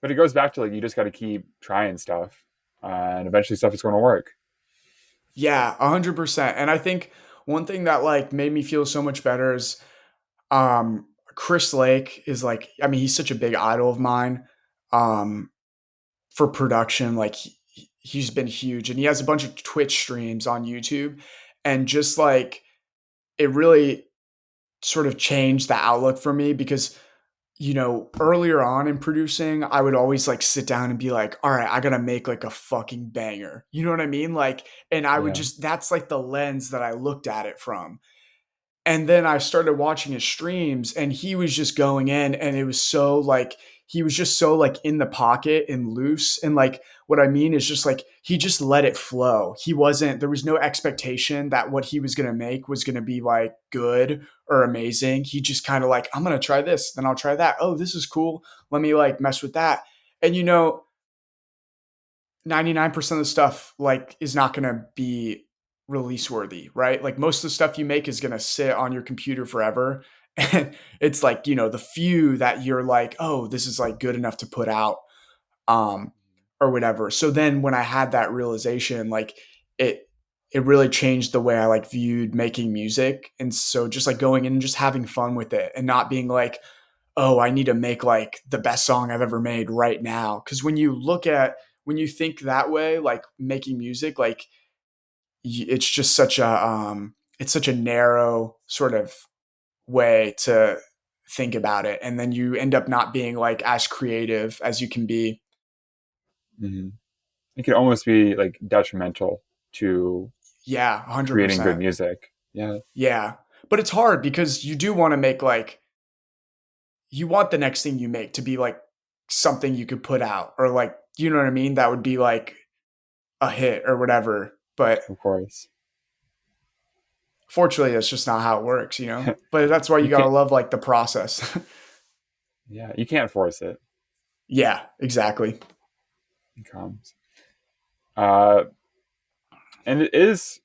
But it goes back to like you just got to keep trying stuff, and eventually stuff is going to work. Yeah, 100%. And I think one thing that like made me feel so much better is Chris Lake is like, I mean, he's such a big idol of mine. Um for production, like he's been huge, and he has a bunch of Twitch streams on YouTube, and just like it really sort of changed the outlook for me because earlier on in producing, I would always like sit down and be like, all right, I gotta make like a fucking banger. You know what I mean? Like, and I would Yeah. just, that's like the lens that I looked at it from. And then I started watching his streams, and he was just going in, and it was so like he was just so like in the pocket and loose. And like what I mean is just like he just let it flow. He wasn't There was no expectation that what he was gonna make was gonna be like good or amazing. He just kind of like, I'm gonna try this, then I'll try that. Oh, this is cool. Let me like mess with that. And 99% of the stuff like is not going to be release worthy, right? Like most of the stuff you make is going to sit on your computer forever. And it's like, the few that you're like, oh, this is like good enough to put out, um, or whatever. So then when I had that realization, like it, it really changed the way I like viewed making music. And so just like going in and just having fun with it and not being like, oh, I need to make like the best song I've ever made right now. Cause when you think that way, like making music, like it's just it's such a narrow sort of way to think about it. And then you end up not being like as creative as you can be. Hmm. It can almost be like detrimental to Yeah, creating good 100%. music. Yeah, Yeah. But it's hard because you do want to make like, you want the next thing you make to be like something you could put out or like, you know what I mean? That would be like a hit or whatever. But of course. fortunately, that's just not how it works, But that's why you You gotta can't. love like the process. Yeah, you can't force it. Yeah, exactly. It comes. Uh, and it is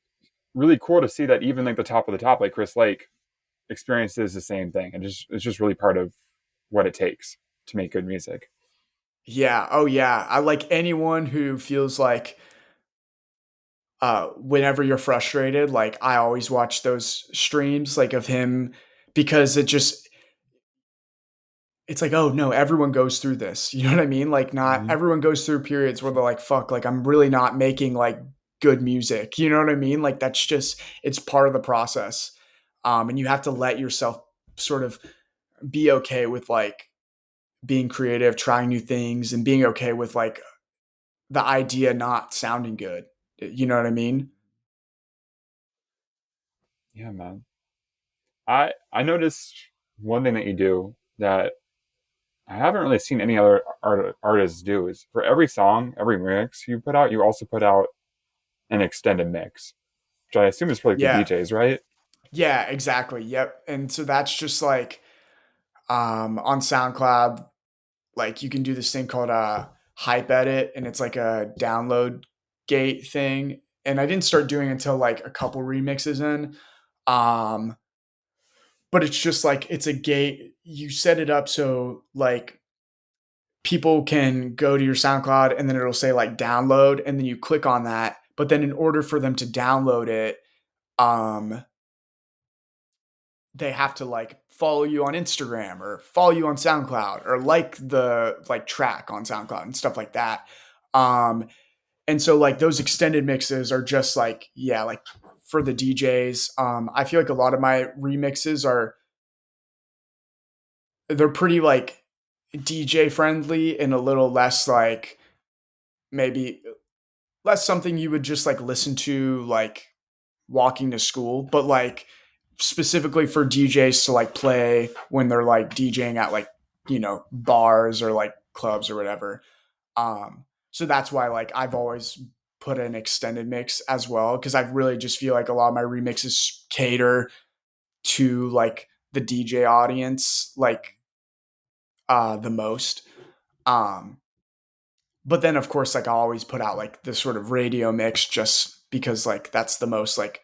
really cool to see that even like the top of the top, like Chris Lake, experiences the same thing, and just it's just really part of what it takes to make good music. Yeah. Oh yeah. I like anyone who feels like whenever you're frustrated, like I always watch those streams like of him because it's like, oh no, everyone goes through this. You know what I mean? Like not Hmm. everyone goes through periods where they're like, fuck, like I'm really not making like good music. You know what I mean? Like that's just it's part of the process. And you have to let yourself sort of be okay with like being creative, trying new things, and being okay with like the idea not sounding good. You know what I mean? Yeah, man. I noticed one thing that you do that I haven't really seen any other artists do is for every song, every mix you put out, you also put out an extended mix, which I assume is for like the Yeah. DJs, right? Yeah, exactly. Yep. And so that's just like On SoundCloud, like you can do this thing called a hype edit, and it's like a download gate thing. And I didn't start doing it until like a couple remixes in. Um, but it's just like it's a gate. You set it up so like people can go to your SoundCloud and then it'll say like download, and then you click on that. But then in order for them to download it, um, they have to like follow you on Instagram or follow you on SoundCloud or like the like track on SoundCloud and stuff like that. Um, and so like those extended mixes are just like, yeah, like for the DJs. I feel like a lot of my remixes are they're pretty like DJ friendly and a little less like maybe less something you would just like listen to like walking to school, but like specifically for DJs to like play when they're like DJing at like, bars or like clubs or whatever. So that's why like I've always put an extended mix as well because I really just feel like a lot of my remixes cater to like the DJ audience like the most. Um but then of course like I always put out like this sort of radio mix just because like that's the most like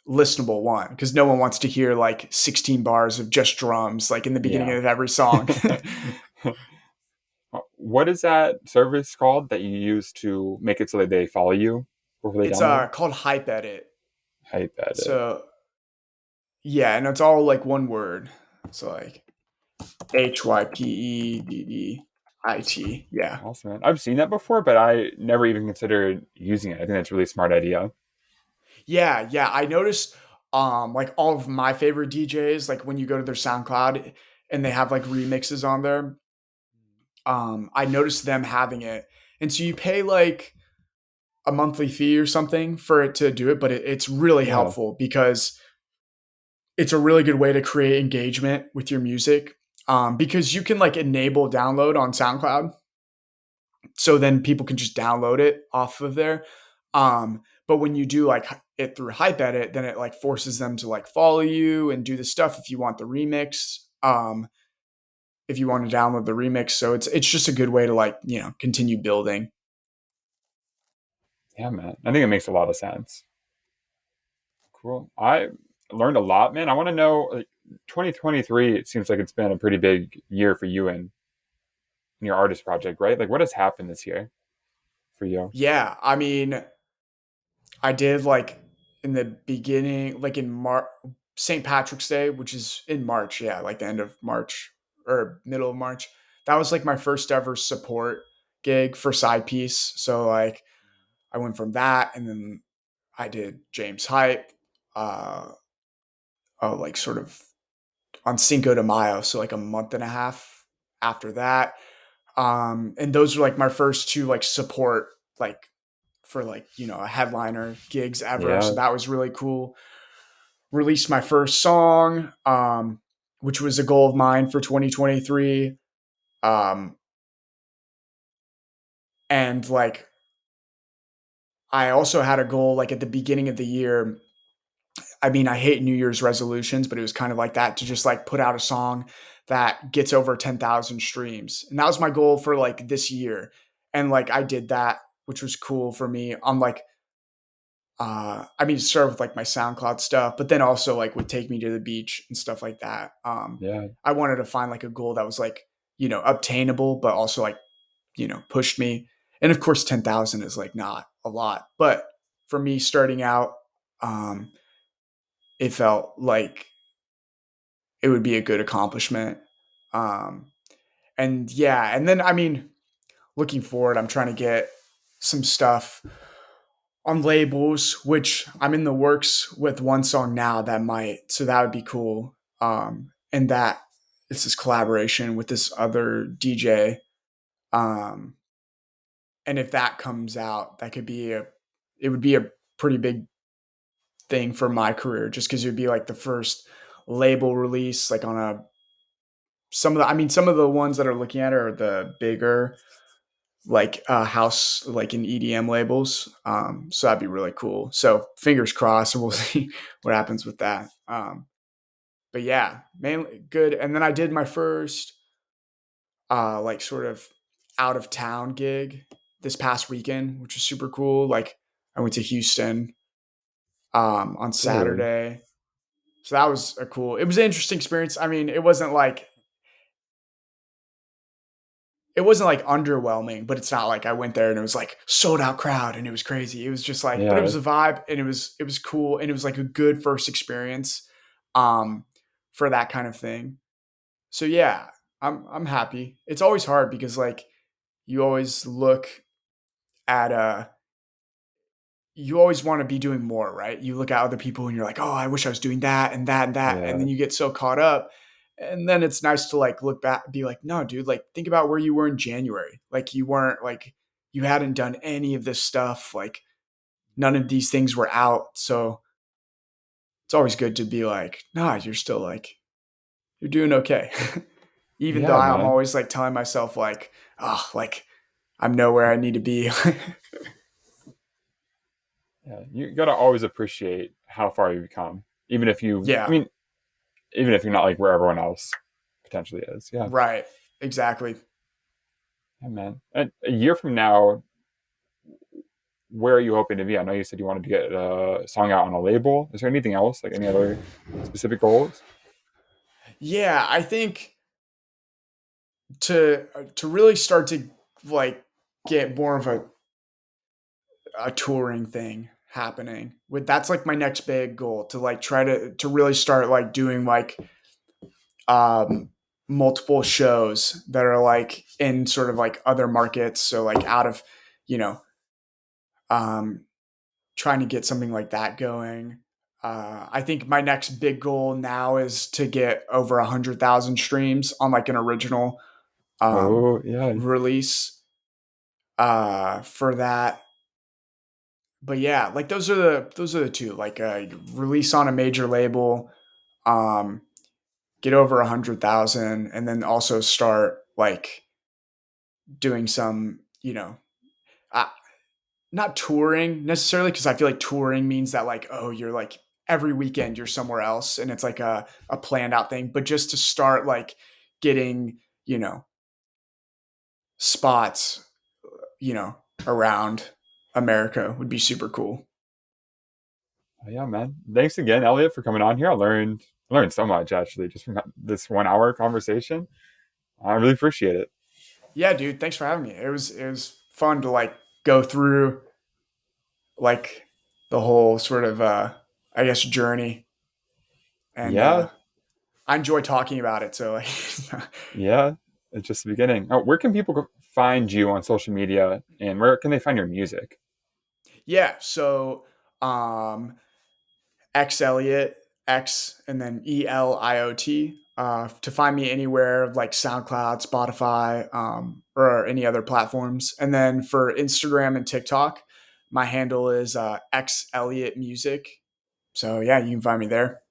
listenable one because no one wants to hear like 16 bars of just drums like in the beginning Yeah. of every song. What is that service called that you use to make it so that they follow you before they It's download? called Hype Edit. Hype Edit. So yeah, and it's all like one word. So like HYPEDDIT. Yeah. Awesome, man. I've seen that before, but I never even considered using it. I think that's a really smart idea. Yeah, yeah. I noticed like all of my favorite DJs, like when you go to their SoundCloud and they have like remixes on there, I noticed them having it. And so you pay like a monthly fee or something for it to do it, but it's really Yeah. helpful because it's a really good way to create engagement with your music. Because you can like enable download on SoundCloud, so then people can just download it off of there. But when you do like it through Hype Edit, then it like forces them to like follow you and do the stuff if you want the remix. If you want to download the remix, so it's just a good way to like continue building. Yeah, man. I think it makes a lot of sense. Cool. I learned a lot, man. I want to know, like, 2023, it seems like it's been a pretty big year for you and your artist project, right? Like, what has happened this year for you? Yeah, I mean, I did like in the beginning, like in March, St. Patrick's Day, which is in March. Yeah, like the end of March or middle of March. That was like my first ever support gig for Side Piece. So like I went from that, and then I did James Hype, uh, like sort of on Cinco de Mayo, so like a month and a half after that. And those are like my first two like support like for like a headliner gigs ever. So Yeah. that was really cool. Released my first song, which was a goal of mine for 2023. Um, and like I also had a goal like at the beginning of the year. I mean, I hate New Year's resolutions, but it was kind of like that to just like put out a song that gets over 10,000 streams. And that was my goal for like this year. And like I did that, which was cool for me. I'm like, I mean, start with like my SoundCloud stuff, but then also like would take me to the beach and stuff like that. Yeah. I wanted to find like a goal that was like, obtainable, but also like, pushed me. And of course, 10,000 is like not a lot, but for me starting out, um, it felt like it would be a good accomplishment. Um, and yeah, and then I mean, looking forward, I'm trying to get some stuff on labels, which I'm in the works with one song now that might, so that would be cool. And that it's this collaboration with this other DJ. Um, and if that comes out, that could be it would be a pretty big thing for my career just because it would be like the first label release, like on a, some of the ones that are looking at it are the bigger like house like in EDM labels. So that'd be really cool. So fingers crossed, we'll see what happens with that. but yeah, mainly good. And then I did my first like sort of out of town gig this past weekend, which was super cool. Like I went to Houston on Really? Saturday. So that was a cool. It was an interesting experience. I mean, it wasn't like underwhelming, but it's not like I went there and it was like sold out crowd and it was crazy. It was just like, but it Yeah. was a vibe and it was cool and it was like a good first experience um for that kind of thing. So yeah, I'm happy. It's always hard because like you always look at you always want to be doing more, right? You look at other people and you're like, "Oh, I wish I was doing that and that and that." And Yeah. then you get so caught up. And then it's nice to like look back be like, "No, dude, like think about where you were in January. Like you weren't like you hadn't done any of this stuff. Like none of these things were out." So it's always good to be like, "Nah, you're still like you're doing okay." Even though Yeah, I'm man. always like telling myself like, "Oh, like I'm nowhere I need to be." Yeah. You gotta always appreciate how far you've come. Even if you I Yeah, mean, even if you're not like where everyone else potentially is. Yeah. right. Exactly. Yeah, man. And a year from now, where are you hoping to be? I know you said you wanted to get a song out on a label. Is there anything else, like any other specific goals? Yeah, I think to really start to like get more of a touring thing happening with that's like my next big goal to like try to really start like doing like um multiple shows that are like in sort of like other markets, so like out of you know um trying to get something like that going. I think my next big goal now is to get over 100,000 streams on like an original Oh, yeah. release for that. But yeah, like those are the two. Like release on a major label, um, get over 100,000, and then also start like doing some, uh, not touring necessarily because I feel like touring means that like oh you're like every weekend you're somewhere else and it's like a planned out thing. But just to start like getting spots you know around America would be super cool. Oh, yeah, man. Thanks again, Elliot, for coming on here. I learned so much actually just from this 1 hour conversation. I really appreciate it. Yeah, dude, thanks for having me. It was fun to like go through like the whole sort of I guess journey and Yeah, I enjoy talking about it. So like yeah. It's just the beginning. Oh, where can people find you on social media, and where can they find your music? yeah, so um X Eliot, X and then Eliot. To find me anywhere like SoundCloud, Spotify, or any other platforms. And then for Instagram and TikTok, my handle is X Eliot Music. So yeah, you can find me there.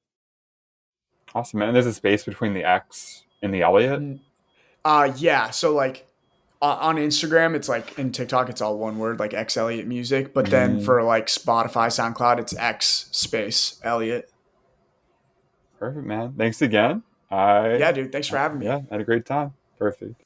Awesome, man. And there's a space between the X and the Elliot. Yeah. So like on Instagram, it's like in TikTok, it's all one word, like X Elliot Music. But then Mm, for like Spotify, SoundCloud, it's X space Elliot. perfect, man. Thanks again. I, Yeah, dude. Thanks for having me. yeah, had a great time. Perfect.